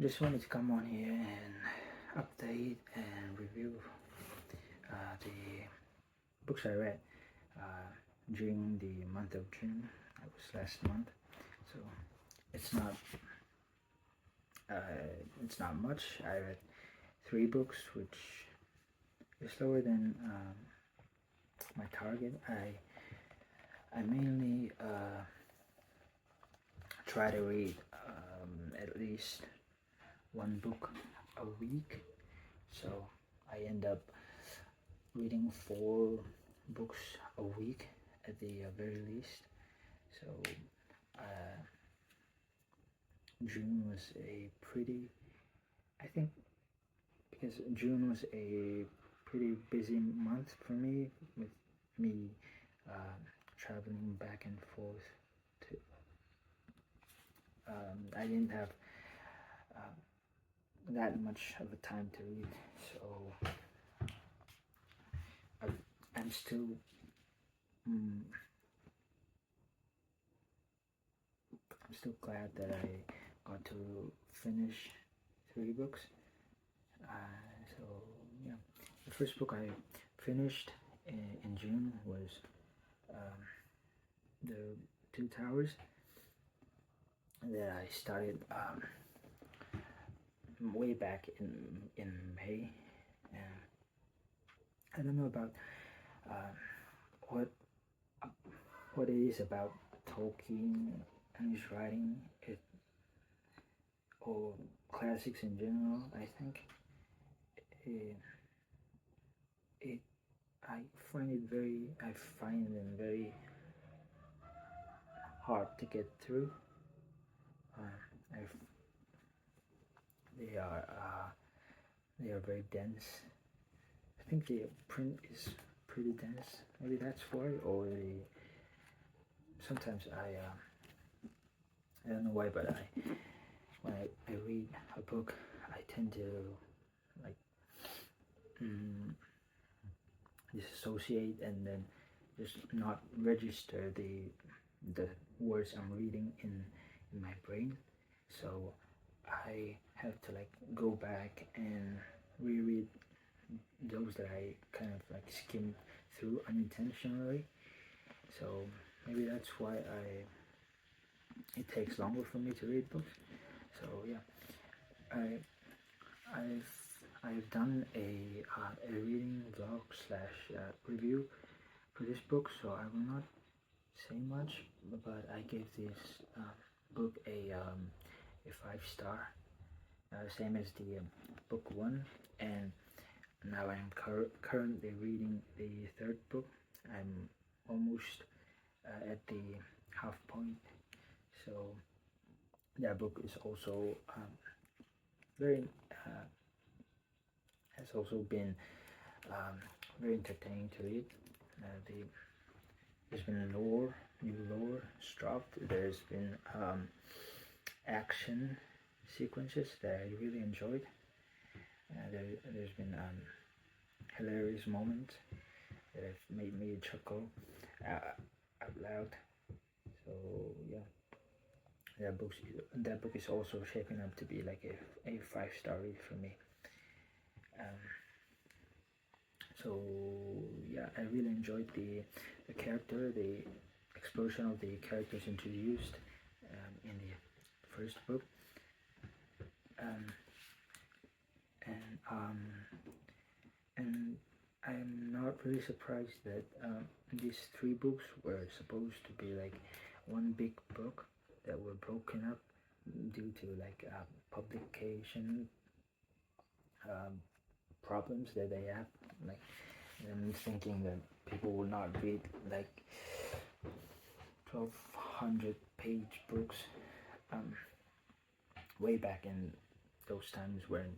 Just wanted to come on here and update and review the books I read during the month of June. That was last month, so it's not much. I read 3 books, which is lower than my target. I mainly try to read at least 1 book a week, so I end up reading 4 books a week at the very least. So June was a pretty, I think, because June was a pretty busy month for me, with me traveling back and forth to I didn't have that much of a time to read, so I'm still glad that I got to finish 3 books. So yeah, the first book I finished in June was The 2 Towers, that I started way back in May. And I don't know about what it is about Tolkien and his writing, or classics in general. I think I find them very hard to get through. They are very dense. I think the print is pretty dense. Maybe that's why, or sometimes I don't know why, but when I read a book, I tend to like disassociate and then just not register the words I'm reading in my brain. So I have to like go back and reread those that I kind of like skimmed through unintentionally. So maybe that's why it takes longer for me to read books. So yeah, I've done a reading vlog / review for this book, so I will not say much, but I gave this book a 5-star, same as the book 1, and now I'm currently reading the 3rd book. I'm almost at the half point, so that book is also has also been very entertaining to read. There's been new lore dropped. There's been action sequences that I really enjoyed. There's been hilarious moments that have made me chuckle out loud. So yeah, that book is also shaping up to be like a 5-star read for me. So yeah, I really enjoyed the character, the explosion of the characters introduced in the first book, and I'm not really surprised that these 3 books were supposed to be like one big book that were broken up due to like publication problems that they have. Like, I'm thinking that people will not read like 1,200 page books way back in those times when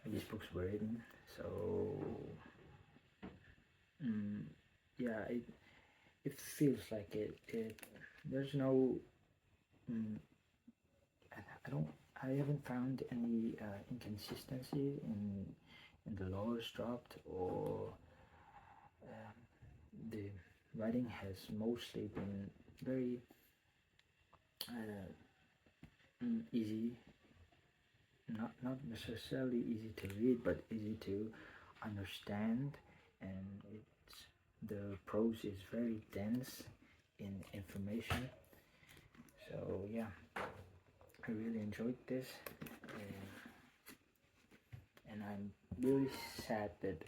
these books were written. So yeah, it feels like it there's no I haven't found any inconsistency in the lores dropped, or the writing has mostly been very easy not necessarily easy to read, but easy to understand, and the prose is very dense in information. So yeah, I really enjoyed this, and I'm really sad that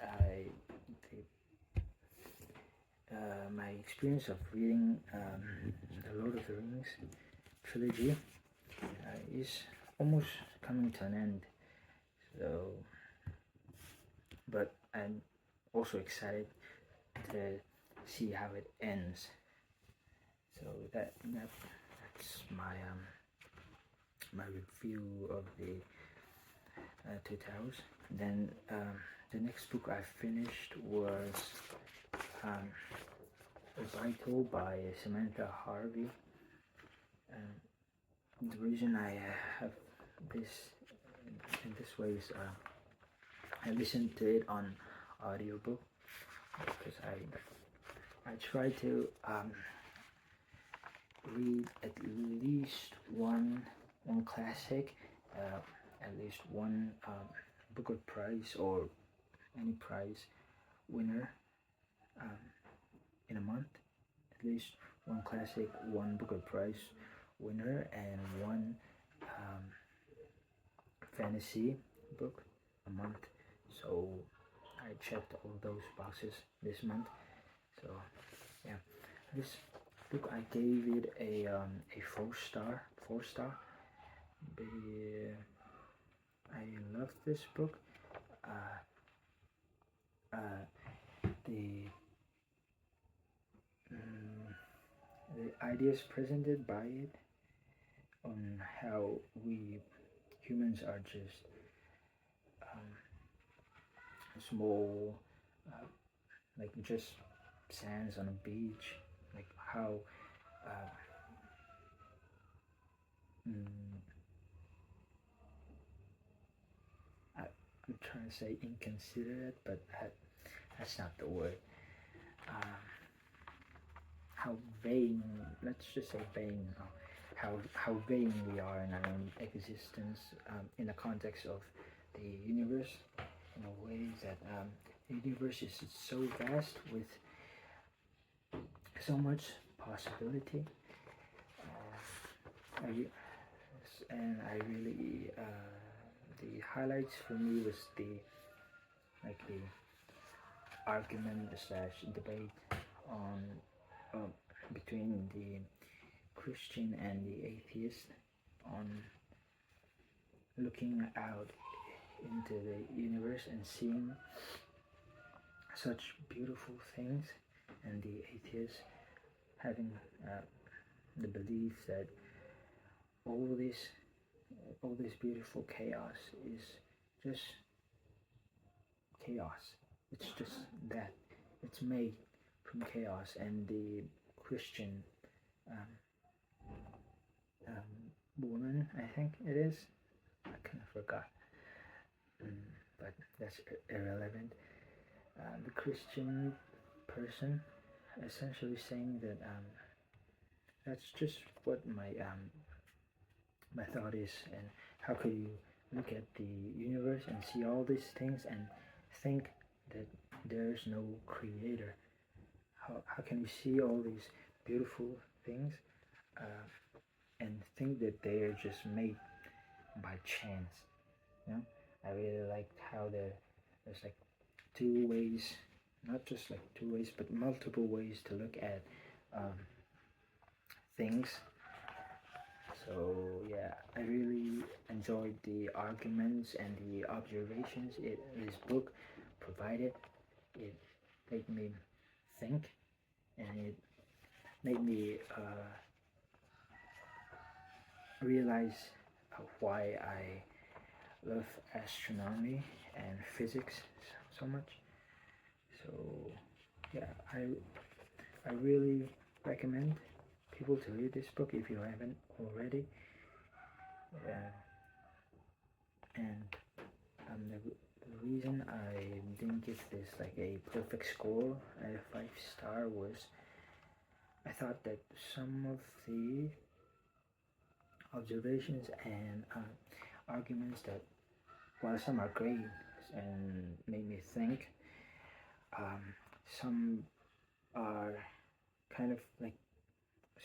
my experience of reading the Lord of the Rings trilogy is almost coming to an end. So, but I'm also excited to see how it ends. So that's my review of the Two Towers. Then the next book I finished was Orbital by Samantha Harvey. The reason I have this in this way is I listened to it on audiobook because I try to read at least one classic, at least one Booker Prize or any prize winner in a month. At least one classic, one Booker Prize winner, and one fantasy book a month. So I checked all those boxes this month. So yeah, this book I gave it a 4 star. I love this book. The ideas presented by it on how we humans are just small, like just sands on a beach, like how I'm trying to say inconsiderate, but that's not the word. How vain, let's just say vain, how vain we are in our own existence in the context of the universe, in a way that the universe is so vast with so much possibility. I really the highlights for me was the argument / debate on between the Christian and the atheist on looking out into the universe and seeing such beautiful things, and the atheist having the belief that all this beautiful chaos is just chaos. It's just that it's made from chaos. And the Christian woman, I think it is, I kind of forgot, but that's irrelevant. The Christian person essentially saying that that's just what my thought is, and how could you look at the universe and see all these things and think that there's no creator? How can you see all these beautiful things and think that they are just made by chance? You know, I really liked how there's like two ways, not just like two ways, but multiple ways to look at things. So yeah, I really enjoyed the arguments and the observations this book provided. It made me think, and it made me realize why I love astronomy and physics so much. So yeah, I really recommend people to read this book if you haven't already. And the reason I didn't give this like a perfect score at a 5-star was I thought that some of the observations and arguments that while some are great and make me think, some are kind of like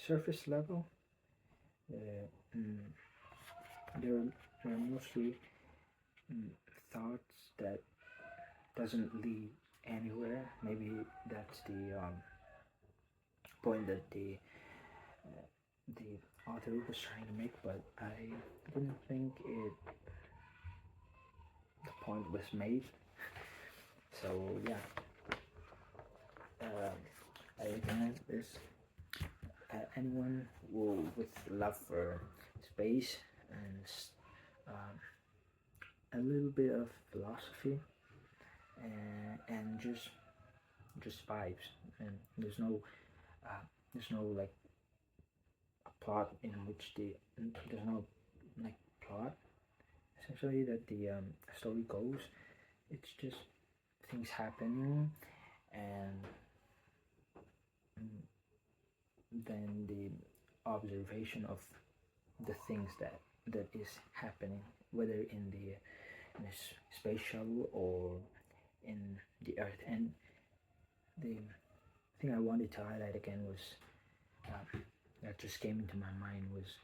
surface level. Uh, mm, they're mostly thoughts that doesn't lead anywhere. Maybe that's the point that the author was trying to make, but I didn't think the point was made. So yeah, I recommend this. Anyone with love for space and a little bit of philosophy and just vibes, and there's no like a plot in which there's no like plot essentially that the story goes. It's just things happening, and then the observation of the things that is happening, whether in the space shuttle or in the earth. And the thing I wanted to highlight again was that just came into my mind was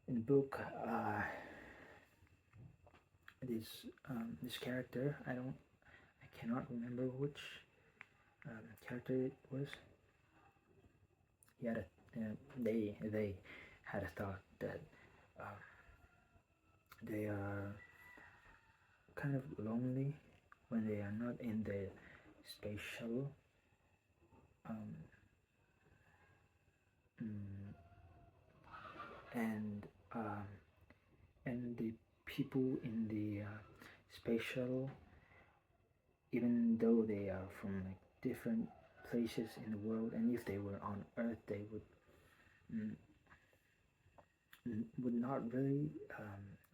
in the book, this character, I cannot remember which character it was. He had they had a thought that they are kind of lonely when they are not in the space shuttle. And the people in the space shuttle, even though they are from like different places in the world, and if they were on Earth, they would not really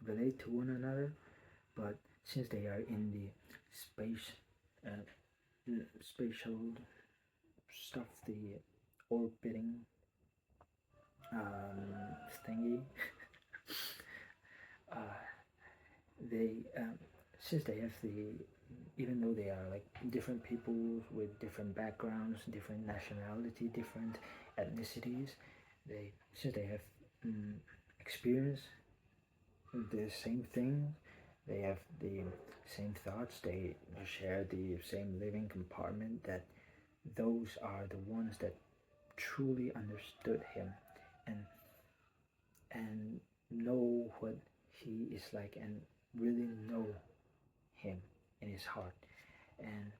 relate to one another. But since they are in the space shuttle stuff, the orbiting thingy, they since they have even though they are like different people with different backgrounds, different nationality, different ethnicities, since they have experienced the same thing, they have the same thoughts, they share the same living compartment, that those are the ones that truly understood him and know what he is like, and really know him in his heart. And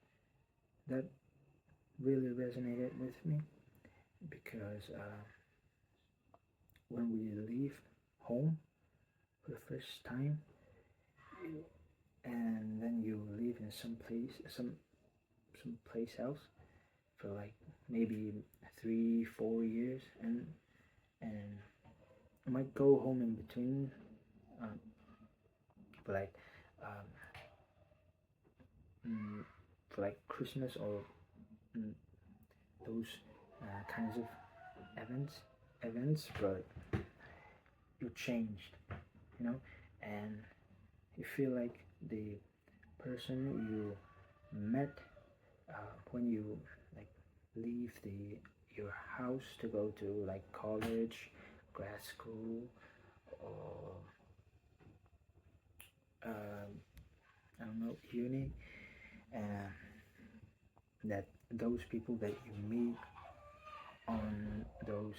that really resonated with me, because when we leave home for the first time, and then you live in some place else for like maybe 3-4 years, and I might go home in between, for like Christmas or those kinds of events, but you changed, and you feel like the person you met when you like leave your house to go to like college, grad school, or I don't know, uni, that those people that you meet on those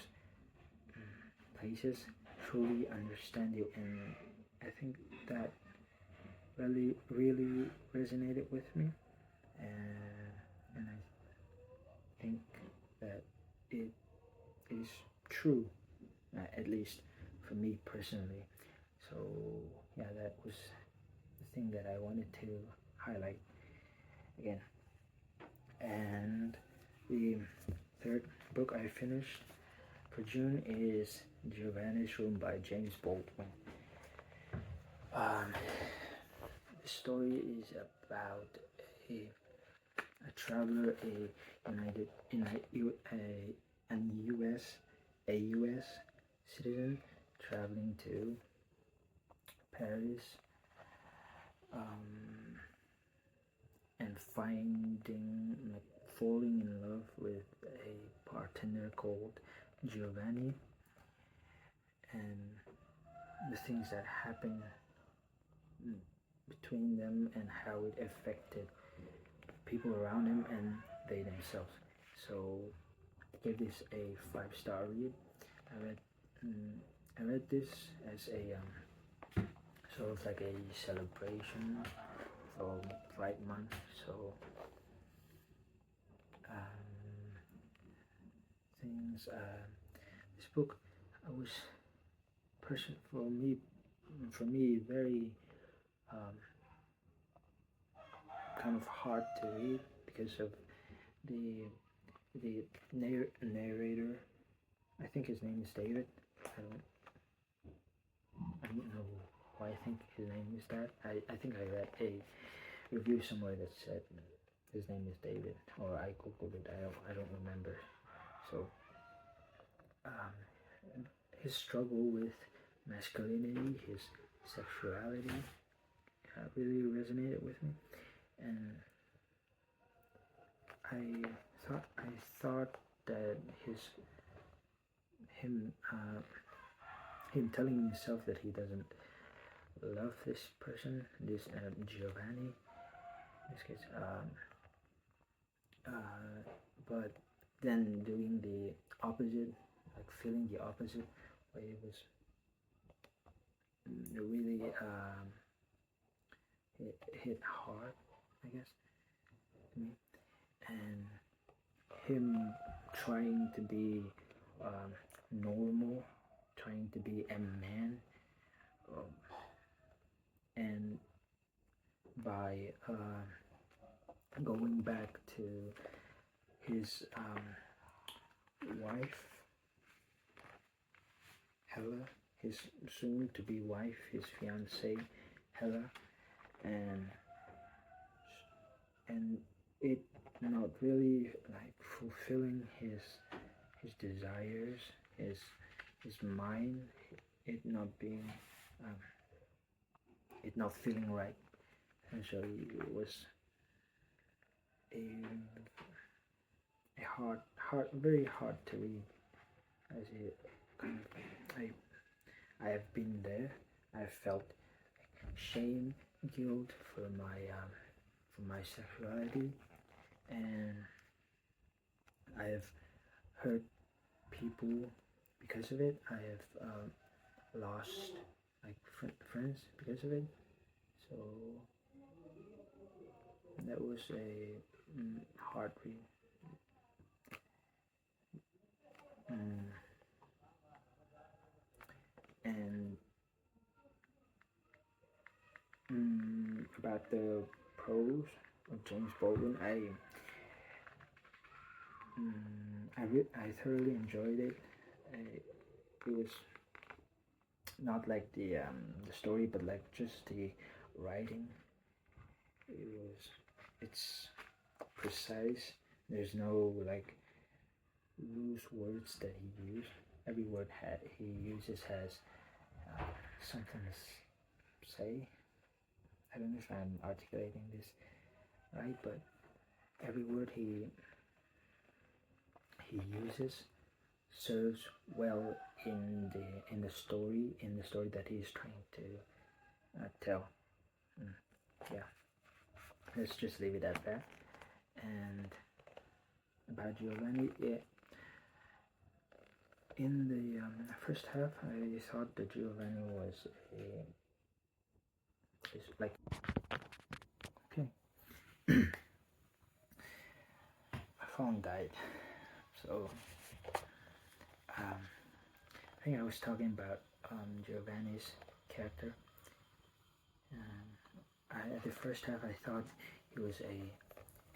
places truly understand you. And I think that really resonated with me, and I think that it is true, at least for me personally. So yeah, that was the thing that I wanted to highlight again. And the third book I finished for June is Giovanni's Room by James Baldwin. The story is about a traveler, a U.S. citizen traveling to Paris and finding, like, falling in love with a bartender called Giovanni, and the things that happen between them and how it affected people around him and they themselves. So I gave this a 5-star read. I read this as a sort of like a celebration for Pride Month. So this book was for me very kind of hard to read because of the narrator. I think his name is David. I don't know why I think his name is that. I think I read a review somewhere that said his name is David, or I googled it. I don't remember. So his struggle with masculinity, his sexuality, really resonated with me, and I thought that him telling himself that he doesn't love this person, this Giovanni, in this case, but then doing the opposite, like feeling the opposite way, it was really it hit hard, I guess, to me. And him trying to be normal, trying to be a man, and by going back to his wife, Hella, his soon-to-be wife, his fiancée, Hella, and it not really like fulfilling his desires, his mind, it not being it not feeling right, and so it was a very hard to read, as it kind of, I have been there. I felt shame, guilt for my sexuality, and I have hurt people because of it. I have lost like friends because of it. So that was a hard read. And about the prose of James Baldwin, I thoroughly enjoyed it. It was not like the story, but like just the writing. It's precise. There's no like loose words that he used. Every word he uses has something to say. I don't know if I'm articulating this right, but every word he uses serves well in the story that he's trying to tell. Yeah, let's just leave it at that. And about Giovanni, in the first half, I thought that Giovanni was like okay. My phone died, so I think I was talking about Giovanni's character. At the first half, I thought he was a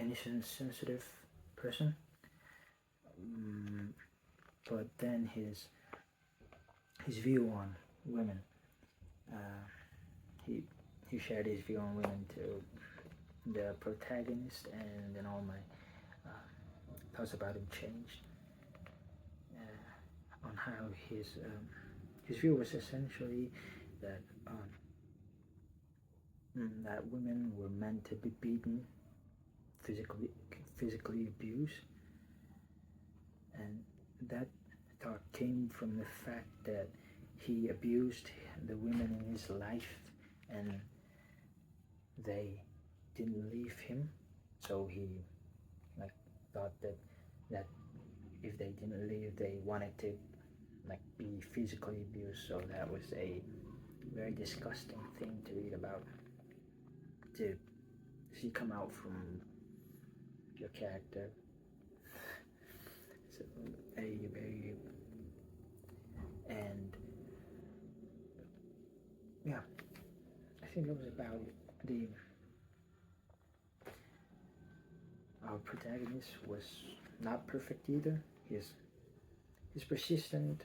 innocent, sensitive person, but then his view on women, he shared his view on women to the protagonist, and then all my thoughts about him changed on how his view was essentially that that women were meant to be beaten, physically abused, and that thought came from the fact that he abused the women in his life, and they didn't leave him, so he like thought that if they didn't leave, they wanted to like be physically abused. So that was a very disgusting thing to read about, to see come out from your character. So a very, and yeah, I think that was about the our protagonist was not perfect either. His persistent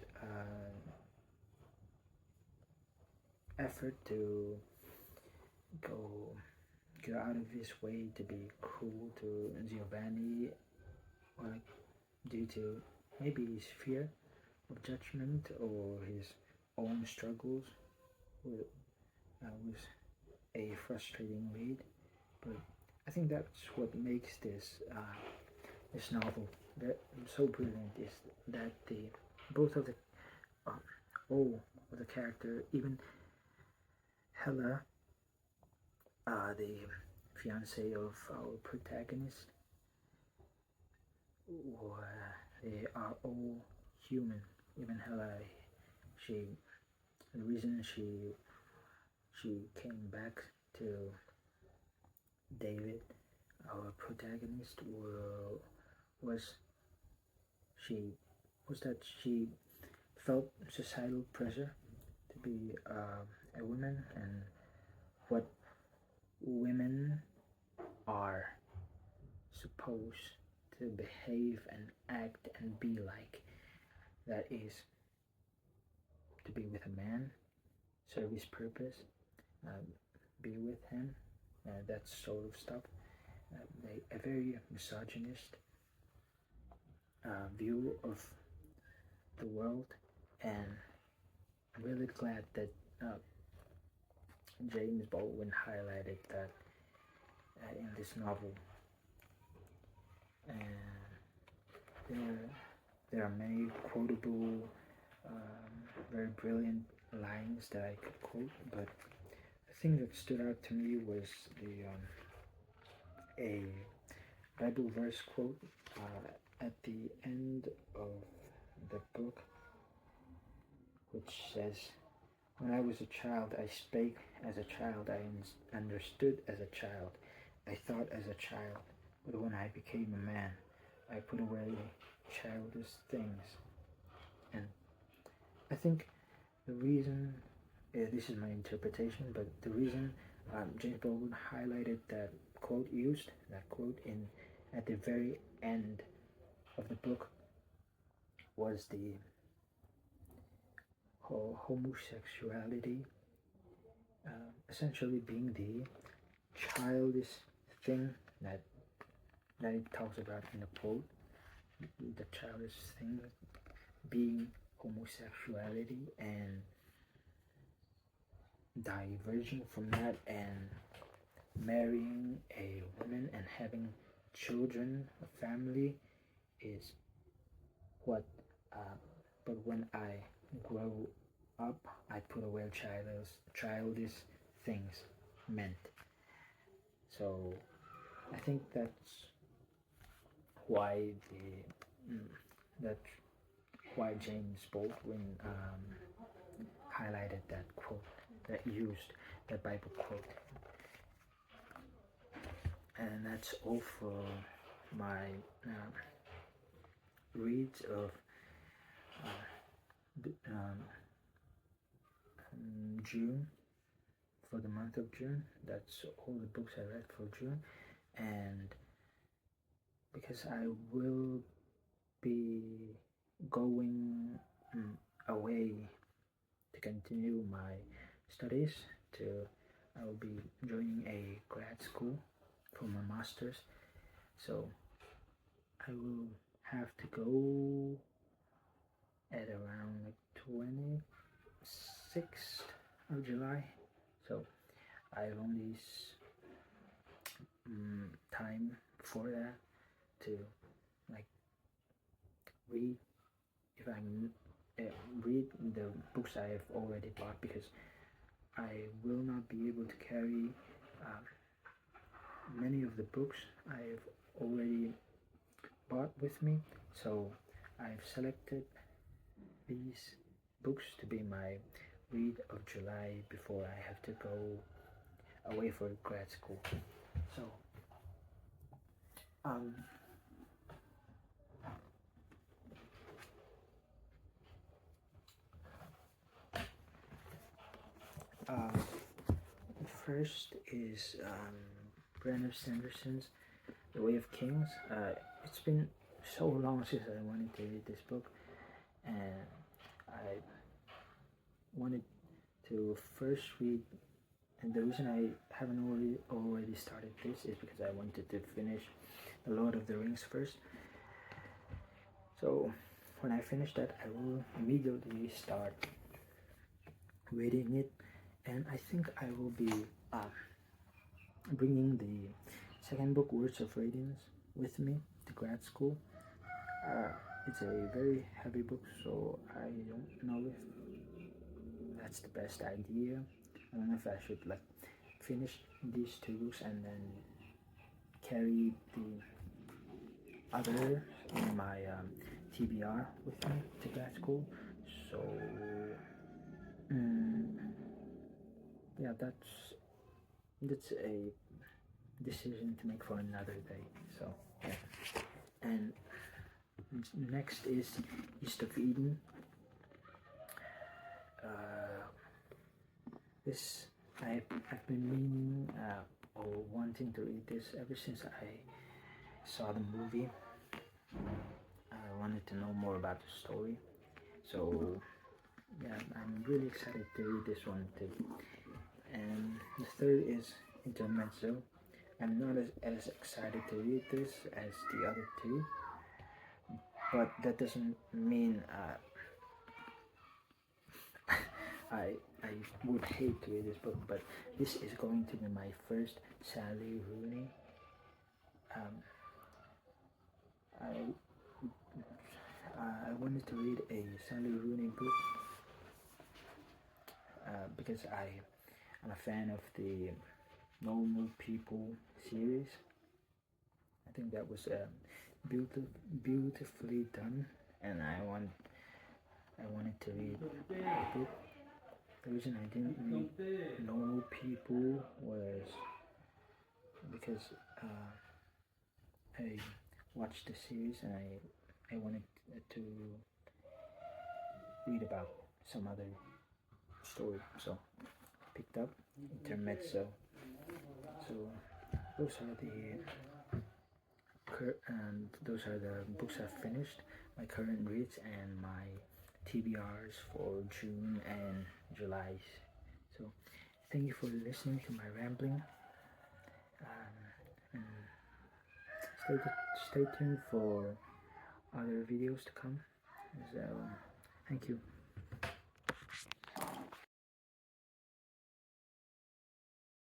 effort to go out of his way to be cruel to Giovanni, like due to maybe his fear of judgment or his own struggles, was a frustrating read. But I think that's what makes this novel so brilliant, is that the both of the all of the character, even Hella, the fiance of our protagonist, they are all human. Even Hella, she the reason she came back to David, our protagonist, was that she felt societal pressure to be a woman, and what women are supposed to behave and act and be like. That is to be with a man, serve his purpose, be with him, that sort of stuff. A very misogynist view of the world, and I'm really glad that James Baldwin highlighted that in this novel. And there are many quotable, very brilliant lines that I could quote, but the thing that stood out to me was a Bible verse quote at the end of the book, which says, "When I was a child, I spake as a child, I understood as a child, I thought as a child, but when I became a man, I put away childish things." And I think the reason, this is my interpretation, but the reason James Baldwin highlighted that quote at the very end of the book was the whole homosexuality, essentially being the childish thing that it talks about in the quote, the childish thing being homosexuality, and diverging from that and marrying a woman and having children, a family, is what but when I grow up, I put away childish things meant. So I think that's why James Baldwin highlighted that quote, that used that Bible quote. And that's all for my reads of June, for the month of June. That's all the books I read for June, and because I will be going away to continue my studies, I will be joining a grad school for my master's, so I will have to go at around like 26th of July. So I have only time before that to like read if I'm read the books I have already bought, because I will not be able to carry many of the books I've already bought with me. So I've selected these books to be my read of July before I have to go away for grad school. So first is Brandon Sanderson's The Way of Kings. It's been so long since I wanted to read this book, and I wanted to first read, and the reason I haven't already started this is because I wanted to finish The Lord of the Rings first. So when I finish that, I will immediately start reading it, and I think I will be bringing the second book, Words of Radiance, with me to grad school. It's a very heavy book, so I don't know if that's the best idea. I don't know if I should like finish these two books and then carry the other in my TBR with me to grad school. So yeah, that's a decision to make for another day. So yeah. And next is East of Eden. This I've been meaning or wanting to read this ever since I saw the movie. I wanted to know more about the story, so yeah, I'm really excited to read this one too. And the third is Intermezzo. I'm not as excited to read this as the other two, but that doesn't mean I would hate to read this book. But this is going to be my first Sally Rooney. I wanted to read a Sally Rooney book because I'm a fan of the Normal People series. I think that was beautifully done, and I wanted to read a book. The reason I didn't read Normal People was because I watched the series and I wanted to read about some other story, so I picked up Intermezzo. So those are the books I've finished, my current reads, and my TBRs for June and July. So thank you for listening to my rambling, and stay tuned for other videos to come. So thank you.